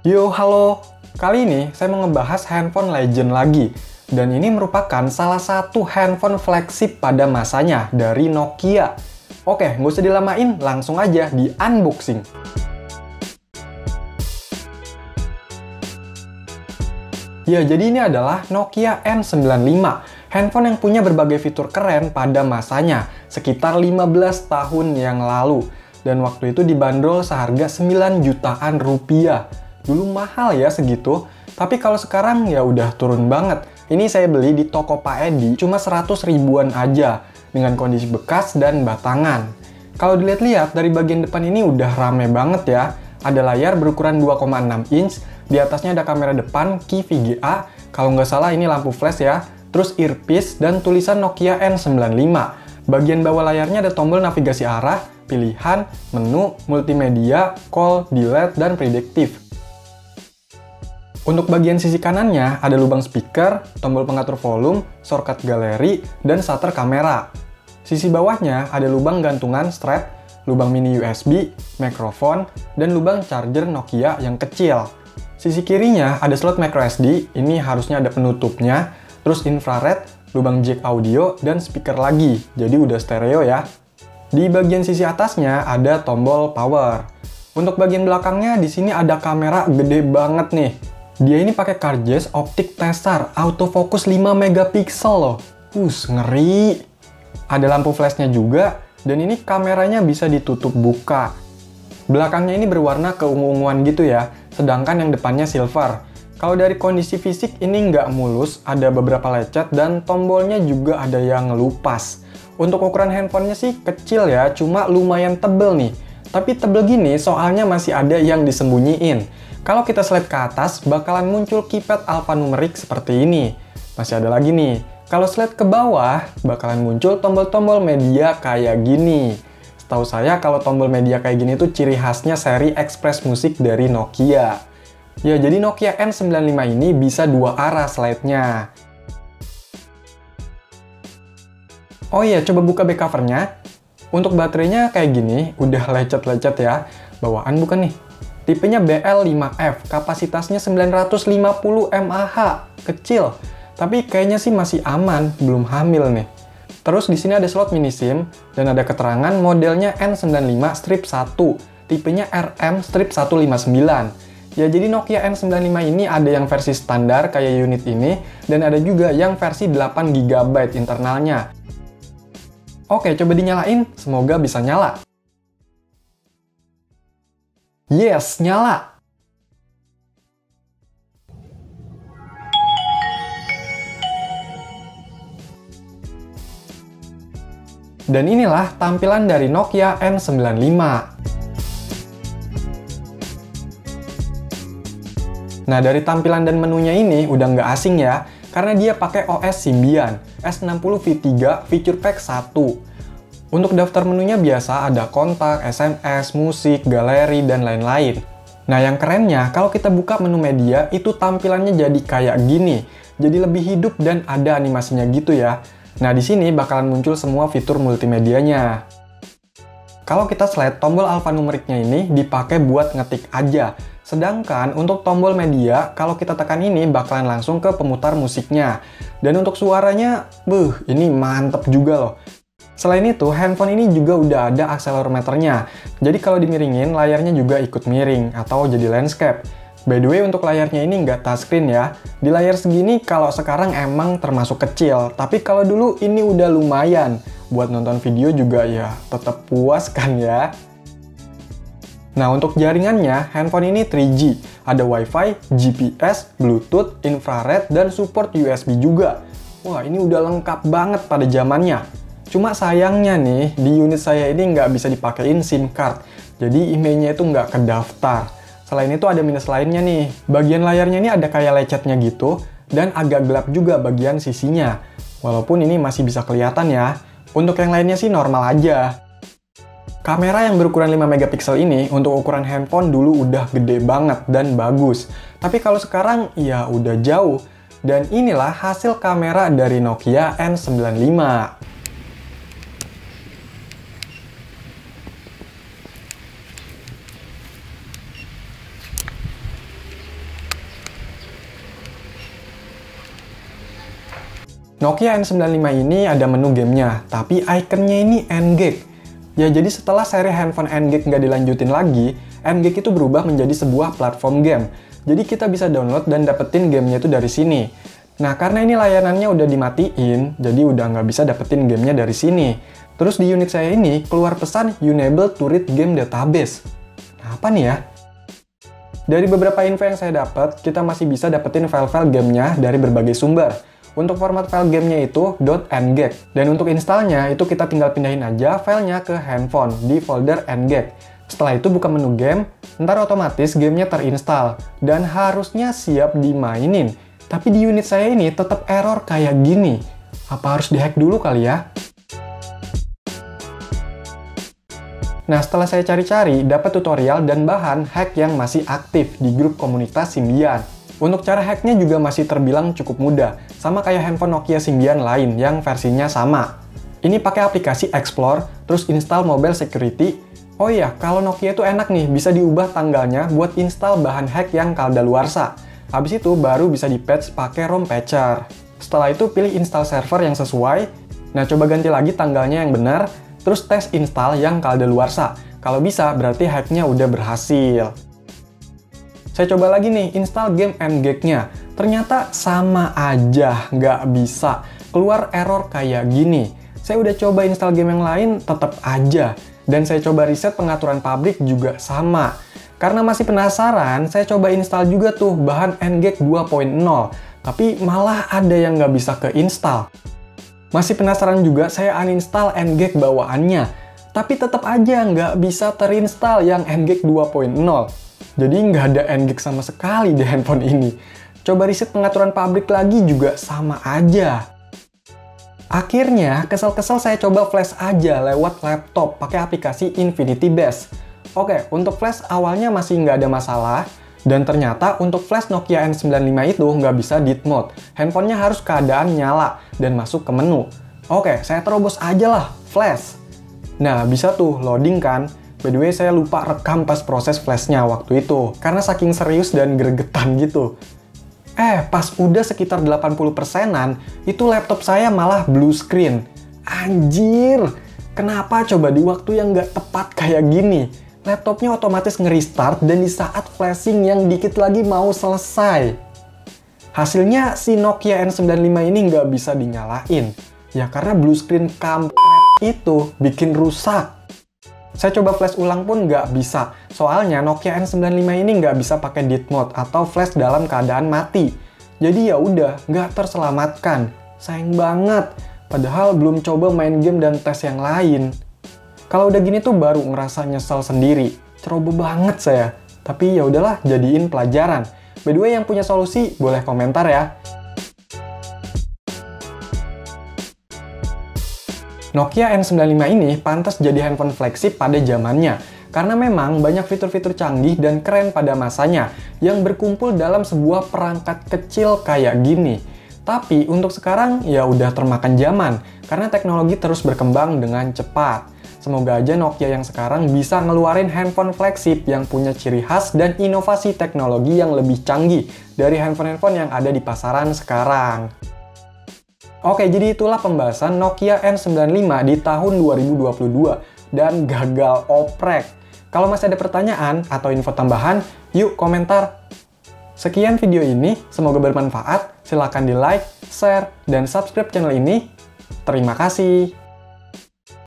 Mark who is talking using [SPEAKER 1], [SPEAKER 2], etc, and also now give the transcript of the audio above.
[SPEAKER 1] Yo, halo! Kali ini saya mau ngebahas handphone legend lagi. Dan ini merupakan salah satu handphone flagship pada masanya dari Nokia. Oke, nggak usah dilamain, langsung aja di unboxing. Ya, jadi ini adalah Nokia N95. Handphone yang punya berbagai fitur keren pada masanya, sekitar 15 tahun yang lalu. Dan waktu itu dibanderol seharga 9 jutaan rupiah. Dulu mahal ya segitu, tapi kalau sekarang ya udah turun banget. Ini saya beli di toko Pak Edi cuma 100 ribuan aja, dengan kondisi bekas dan batangan. Kalau dilihat-lihat dari bagian depan ini udah rame banget ya. Ada layar berukuran 2,6 inch, di atasnya ada kamera depan, key VGA, kalau nggak salah ini lampu flash ya, terus earpiece dan tulisan Nokia N95. Bagian bawah layarnya ada tombol navigasi arah, pilihan, menu, multimedia, call, delete, dan prediktif. Untuk bagian sisi kanannya, ada lubang speaker, tombol pengatur volume, shortcut galeri, dan shutter kamera. Sisi bawahnya ada lubang gantungan strap, lubang mini USB, mikrofon, dan lubang charger Nokia yang kecil. Sisi kirinya ada slot microSD, ini harusnya ada penutupnya, terus infrared, lubang jack audio, dan speaker lagi, jadi udah stereo ya. Di bagian sisi atasnya ada tombol power. Untuk bagian belakangnya di sini ada kamera gede banget nih. Dia ini pakai Carglass Optic Tessar, autofocus 5 megapiksel loh. Ngeri. Ada lampu flashnya juga, dan ini kameranya bisa ditutup buka. Belakangnya ini berwarna keungu-unguan gitu ya, sedangkan yang depannya silver. Kalau dari kondisi fisik ini nggak mulus, ada beberapa lecet, dan tombolnya juga ada yang ngelupas. Untuk ukuran handphonenya sih kecil ya, cuma lumayan tebel nih. Tapi tebel gini soalnya masih ada yang disembunyiin. Kalau kita slide ke atas, bakalan muncul keypad alphanumerik seperti ini. Masih ada lagi nih. Kalau slide ke bawah, bakalan muncul tombol-tombol media kayak gini. Setahu saya kalau tombol media kayak gini tuh ciri khasnya seri Express Music dari Nokia. Ya, jadi Nokia N95 ini bisa dua arah slide-nya. Oh iya, coba buka back cover-nya. Untuk baterainya kayak gini, udah lecet-lecet ya. Bawaan bukan nih? Tipenya BL5F, kapasitasnya 950 mAh, kecil. Tapi kayaknya sih masih aman, belum hamil nih. Terus di sini ada slot mini SIM, dan ada keterangan modelnya N95-1, tipenya RM-159. Ya, jadi Nokia N95 ini ada yang versi standar kayak unit ini, dan ada juga yang versi 8 GB internalnya. Oke, coba dinyalain, semoga bisa nyala. Yes, nyala! Dan inilah tampilan dari Nokia N95. Nah, dari tampilan dan menunya ini udah nggak asing ya, karena dia pakai OS Symbian S60 V3 Feature Pack 1. Untuk daftar menunya biasa ada kontak, SMS, musik, galeri, dan lain-lain. Nah, yang kerennya, kalau kita buka menu media, itu tampilannya jadi kayak gini. Jadi lebih hidup dan ada animasinya gitu ya. Nah, di sini bakalan muncul semua fitur multimedianya. Kalau kita slide, tombol alphanumeriknya ini dipakai buat ngetik aja. Sedangkan untuk tombol media, kalau kita tekan ini bakalan langsung ke pemutar musiknya. Dan untuk suaranya, ini mantep juga loh. Selain itu, handphone ini juga udah ada akselerometernya. Jadi kalau dimiringin, layarnya juga ikut miring atau jadi landscape. By the way, untuk layarnya ini nggak touchscreen ya. Di layar segini kalau sekarang emang termasuk kecil, tapi kalau dulu ini udah lumayan. Buat nonton video juga ya tetap puas kan ya. Nah, untuk jaringannya, handphone ini 3G. Ada Wi-Fi, GPS, Bluetooth, infrared, dan support USB juga. Wah, ini udah lengkap banget pada zamannya. Cuma sayangnya nih, di unit saya ini nggak bisa dipakein SIM card. Jadi emailnya itu nggak kedaftar. Selain itu ada minus lainnya nih. Bagian layarnya ini ada kayak lecetnya gitu, dan agak gelap juga bagian sisinya. Walaupun ini masih bisa kelihatan ya. Untuk yang lainnya sih normal aja. Kamera yang berukuran 5 megapiksel ini untuk ukuran handphone dulu udah gede banget dan bagus. Tapi kalau sekarang ya udah jauh. Dan inilah hasil kamera dari Nokia N95. Nokia N95 ini ada menu gamenya, tapi ikonnya ini N-Gage. Ya jadi setelah seri handphone N-Gage nggak dilanjutin lagi, N-Gage itu berubah menjadi sebuah platform game. Jadi kita bisa download dan dapetin gamenya itu dari sini. Nah karena ini layanannya udah dimatiin, jadi udah nggak bisa dapetin gamenya dari sini. Terus di unit saya ini keluar pesan Unable to read game database. Nah, apa nih ya? Dari beberapa info yang saya dapat, kita masih bisa dapetin file-file gamenya dari berbagai sumber. Untuk format file gamenya itu .ngage. Dan untuk installnya, itu kita tinggal pindahin aja filenya ke handphone di folder ngage. Setelah itu buka menu game, ntar otomatis gamenya terinstall. Dan harusnya siap dimainin. Tapi di unit saya ini tetap error kayak gini. Apa harus dihack dulu kali ya? Nah, setelah saya cari-cari, dapat tutorial dan bahan hack yang masih aktif di grup komunitas Symbian. Untuk cara hacknya juga masih terbilang cukup mudah, sama kayak handphone Nokia Symbian lain yang versinya sama. Ini pakai aplikasi Explore, terus install Mobile Security. Oh iya, kalau Nokia itu enak nih, bisa diubah tanggalnya buat install bahan hack yang kadaluarsa. Habis itu baru bisa di-patch pakai ROM patcher. Setelah itu pilih install server yang sesuai. Nah, coba ganti lagi tanggalnya yang benar. Terus tes install yang kadaluarsa. Kalau bisa, berarti hacknya udah berhasil. Saya coba lagi nih, install game N-Gage-nya. Ternyata sama aja, nggak bisa. Keluar error kayak gini. Saya udah coba install game yang lain, tetap aja. Dan saya coba riset pengaturan pabrik juga sama. Karena masih penasaran, saya coba install juga tuh bahan N-Gage 2.0. Tapi malah ada yang nggak bisa keinstall. Masih penasaran juga, saya uninstall N-Gage bawaannya. Tapi tetap aja nggak bisa terinstall yang N-Gage 2.0. Jadi nggak ada N-Gage sama sekali di handphone ini. Coba riset pengaturan pabrik lagi juga sama aja. Akhirnya, kesel-kesel saya coba flash aja lewat laptop pakai aplikasi Infinity Base. Oke, untuk flash awalnya masih nggak ada masalah. Dan ternyata untuk flash Nokia N95 itu nggak bisa DID mode. Handphonenya harus keadaan nyala dan masuk ke menu. Oke, saya terobos aja lah, flash. Nah, bisa tuh loading kan? By the way, saya lupa rekam pas proses flashnya waktu itu. Karena saking serius dan gregetan gitu. Pas udah sekitar 80%-an, itu laptop saya malah blue screen. Anjir, kenapa coba di waktu yang nggak tepat kayak gini? Laptopnya otomatis nge-restart dan di saat flashing yang dikit lagi mau selesai. Hasilnya si Nokia N95 ini nggak bisa dinyalain. Ya karena blue screen kampret itu bikin rusak. Saya coba flash ulang pun nggak bisa. Soalnya Nokia N95 ini nggak bisa pakai DID mode atau flash dalam keadaan mati. Jadi ya udah nggak terselamatkan. Sayang banget. Padahal belum coba main game dan tes yang lain. Kalau udah gini tuh baru ngerasa nyesel sendiri. Ceroboh banget saya. Tapi ya udahlah, jadiin pelajaran. By the way, yang punya solusi boleh komentar ya. Nokia N95 ini pantas jadi handphone flagship pada zamannya. Karena memang banyak fitur-fitur canggih dan keren pada masanya yang berkumpul dalam sebuah perangkat kecil kayak gini. Tapi untuk sekarang ya udah termakan zaman karena teknologi terus berkembang dengan cepat. Semoga aja Nokia yang sekarang bisa ngeluarin handphone flagship yang punya ciri khas dan inovasi teknologi yang lebih canggih dari handphone-handphone yang ada di pasaran sekarang. Oke, jadi itulah pembahasan Nokia N95 di tahun 2022 dan gagal oprek. Kalau masih ada pertanyaan atau info tambahan, yuk komentar. Sekian video ini, semoga bermanfaat. Silahkan di like, share, dan subscribe channel ini. Terima kasih.